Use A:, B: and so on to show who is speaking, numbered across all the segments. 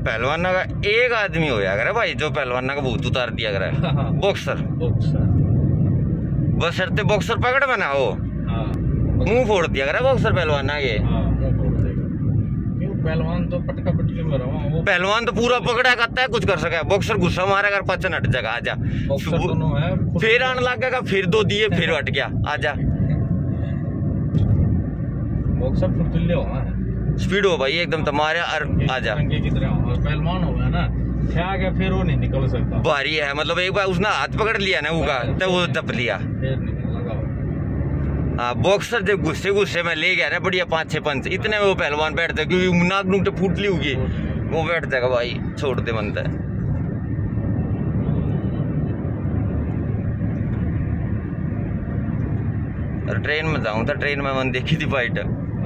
A: पहलवाना का एक आदमी होया करे भाई जो पहलवाना का भूत उतार दिया करे। बॉक्सर बशर्ते बॉक्सर पकड़ बनाओ, मुंह फोड़ दिया करे बॉक्सर पहलवाना के।
B: पहलवान तो पटका पटकी में रहा,
A: पहलवान तो पूरा पकड़ा करता है, कुछ कर सके। बॉक्सर गुस्सा मारेगा, पचन हट जाएगा, आजा। फिर आने लगेगा, फिर दो दिए, फिर हट गया, आजा।
B: बॉक्सर फुर्तीले होगा,
A: स्पीड हो भाई एकदम तुम्हारे, आजा।
B: पहलवान होगा ना, क्या गया फिर वो नहीं निकल सकता।
A: भारी है, मतलब एक बार उसने हाथ पकड़ लिया ना उनका, तो वो दब लिया। हाँ, बॉक्सर जब गुस्से में ले गया ना बढ़िया 5-6 पंच, इतने में वो पहलवान बैठता, क्योंकि नाक नूक तो फूट ली होगी, वो बैठ जाएगा भाई, छोड़ दे बनता है। और ट्रेन में जाऊं था, ट्रेन में मैंने देखी थी फाइट,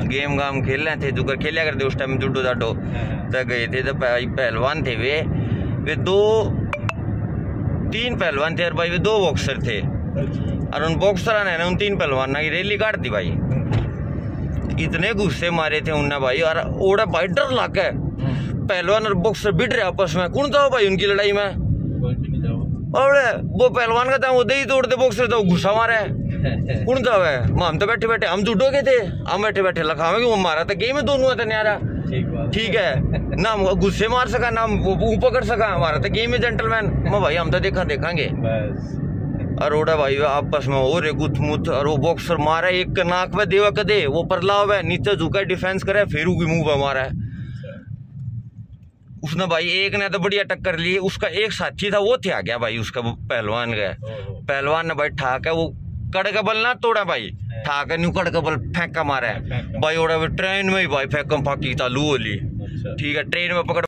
A: गेम गाम खेल रहे थे, जुगर खेलिया करते उस टाइम, जुडो जाडो तक गए थे। तो पहलवान थे वे 2-3 पहलवान थे और भाई वे 2 बॉक्सर थे। और उन बॉक्सर ने उन 3 पहलवान की रैली काट दी भाई। इतने गुस्से मारे थे उनने भाई, और ओड़ा भाई डर लग गए। पहलवान और बॉक्सर बिट रहे आपस में, कौन था भाई उनकी लड़ाई में? और वो पहलवान का था वो दही तोड़ दे, बॉक्सर था वो गुस्सा मारा है। कौन था वह? हम तो बैठे बैठे, हम जुडो के थे, हम बैठे बैठे लखावे वो मारा था, गेम में दोनों था न्यारा। ठीक है ना, गुस्से मार सका ना वो पकड़ सका, हमारा तो गेम में जेंटलमैन। मैं भाई हम तो देखेंगे। अरोड़ा भाई आपस में हो रहे गुथमुथ, और वो बॉक्सर मारा एक के नाक में देवा कदे, वो परलाव है नीचे झुका डिफेंस करे, फिर की मुंह पे मारा है उसने भाई। एक ने तो बढ़िया टक्कर ली, उसका एक साथी था वो थे आ गया भाई उसका पहलवान का। पहलवान ने भाई ठाक है वो कड़कबल ना तोड़ा भाई, ठाक है न्यू कड़कबल फेंका मारा है भाई। ओड़ा ट्रेन में ही भाई फेंकम फाकी चालू होली। ठीक है, ट्रेन में पकड़